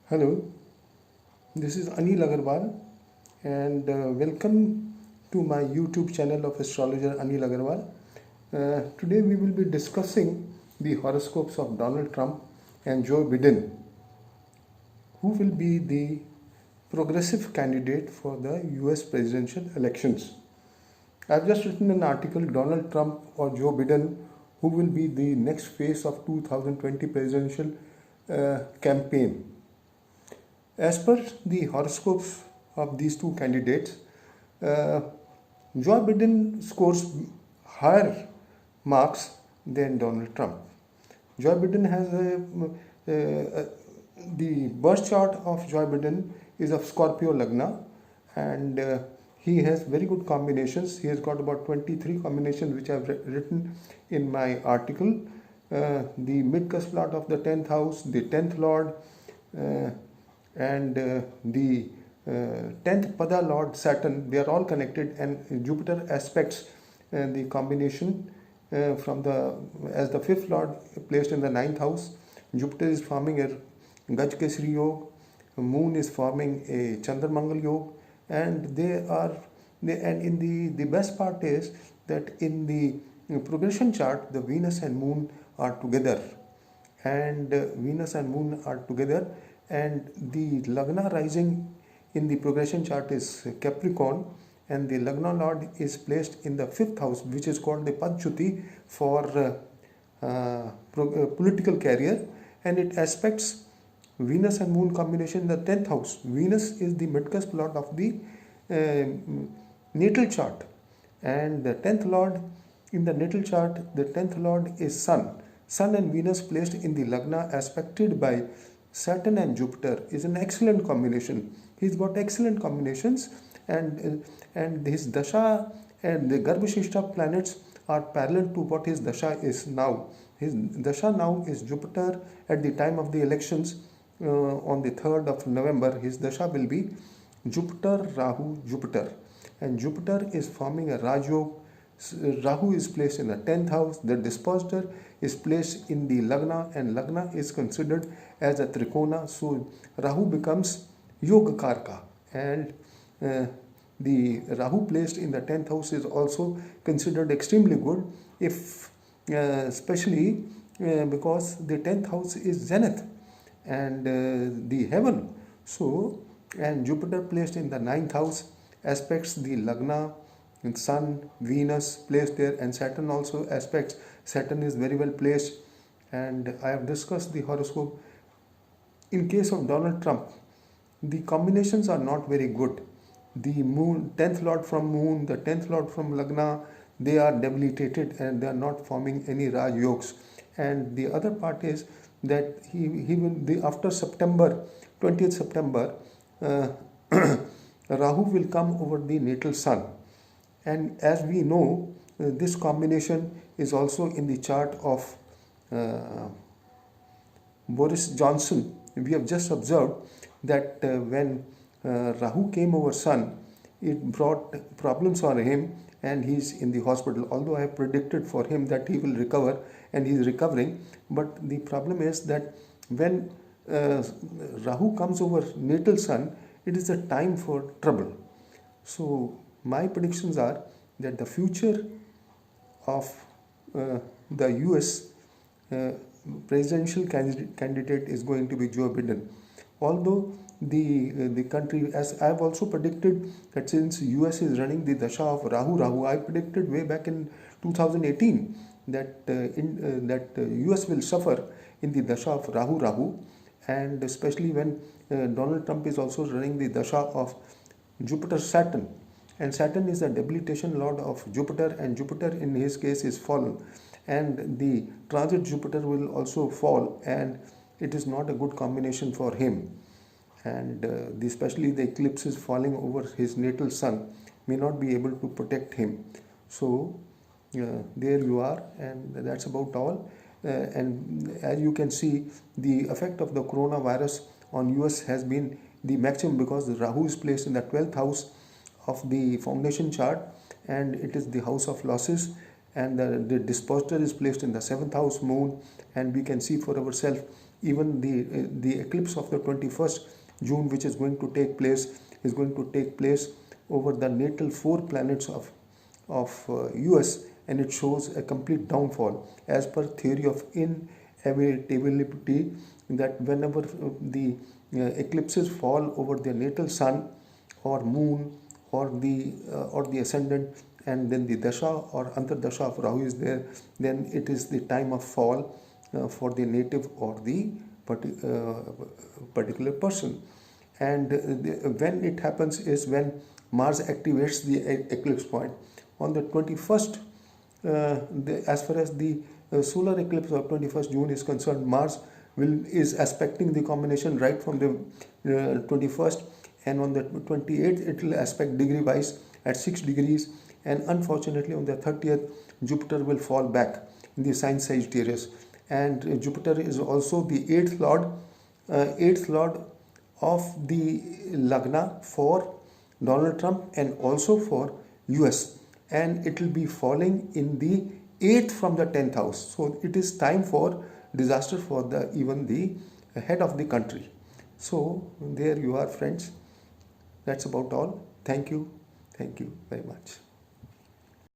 Hello, this is Anil Agarwal and welcome to my YouTube channel of astrologer Anil Agarwal. Today we will be discussing the horoscopes of Donald Trump and Joe Biden, who will be the progressive candidate for the US presidential elections. I've just written an article, Donald Trump or Joe Biden, who will be the next phase of 2020 presidential campaign. As per the horoscopes of these two candidates, uh, Joe Biden scores higher marks than Donald Trump. Joe Biden has the birth chart of Joe Biden is of Scorpio Lagna, and he has very good combinations. He has got about 23 combinations which I've written in my article. The mid-cusp plot of the 10th house, the 10th lord, uh, and the 10th pada lord Saturn, they are all connected, and Jupiter aspects the combination from the as the 5th lord placed in the 9th house. Jupiter is forming a Gaj Kesri Yog, Moon is forming a Chandramangal Yog, and and in the best part is that in the progression chart the Venus and Moon are together, and Venus and Moon are together, and the Lagna rising in the progression chart is Capricorn, and the Lagna Lord is placed in the 5th house, which is called the Padchuti for political career, and it aspects Venus and Moon combination in the 10th house. Venus is the mid-cusp lord of the natal chart, and the 10th lord in the natal chart, the 10th lord is Sun. Sun and Venus placed in the Lagna aspected by Saturn and Jupiter is an excellent combination. He's got excellent combinations, and his dasha and the Garbhashishta planets are parallel to what his dasha is now. His dasha now is Jupiter at the time of the elections on the 3rd of November. His dasha will be Jupiter, Rahu, Jupiter, and Jupiter is forming a Rajyog. Rahu is placed in the 10th house, the dispositor is placed in the Lagna, and Lagna is considered as a Trikona, so Rahu becomes Yoga Karka, and the Rahu placed in the 10th house is also considered extremely good, if especially because the 10th house is Zenith and the heaven. So, and Jupiter placed in the 9th house aspects the Lagna, and Sun, Venus placed there, and Saturn also aspects. Saturn is very well placed, and I have discussed the horoscope. In case of Donald Trump, the combinations are not very good. The Moon, 10th lord from Moon, the 10th lord from Lagna, they are debilitated and they are not forming any Raj Yogs. And the other part is that he will, after September, 20th September, Rahu will come over the natal Sun. And as we know, this combination is also in the chart of Boris Johnson. We have just observed that when Rahu came over Sun, it brought problems for him, and he's in the hospital. Although I have predicted for him that he will recover, and he is recovering, but the problem is that when Rahu comes over natal Sun, it is a time for trouble. So my predictions are that the future of the US presidential candidate is going to be Joe Biden. Although the country, as I have also predicted that since US is running the dasha of Rahu, I predicted way back in 2018 that US will suffer in the dasha of Rahu, and especially when Donald Trump is also running the dasha of Jupiter Saturn, and Saturn is a debilitation lord of Jupiter, and Jupiter in his case is fallen, and the transit Jupiter will also fall, and it is not a good combination for him, and especially the eclipse is falling over his natal Sun may not be able to protect him. So there you are, and that's about all. And as you can see, the effect of the coronavirus on US has been the maximum, because the Rahu is placed in the 12th house of the foundation chart, and it is the house of losses, and the dispositor is placed in the 7th house, Moon, and we can see for ourselves Even the eclipse of the 21st June, which is going to take place, is going to take place over the natal four planets of US, and it shows a complete downfall as per theory of inevitability, that whenever the eclipses fall over the natal sun or moon or the ascendant, and then the dasha or antardasha of Rahu is there, then it is the time of fall for the native or the particular person. And when it happens is when Mars activates the eclipse point on the 21st. As far as the solar eclipse of 21st June is concerned, Mars is aspecting the combination right from the 21st, and on the 28th it will aspect degree wise at 6 degrees, and unfortunately on the 30th Jupiter will fall back in the sign Sagittarius, and Jupiter is also the eighth lord of the Lagna for Donald Trump and also for US, and it will be falling in the 8th from the 10th house. So it is time for disaster for even the head of the country. So there you are, friends. That's about all. Thank you very much.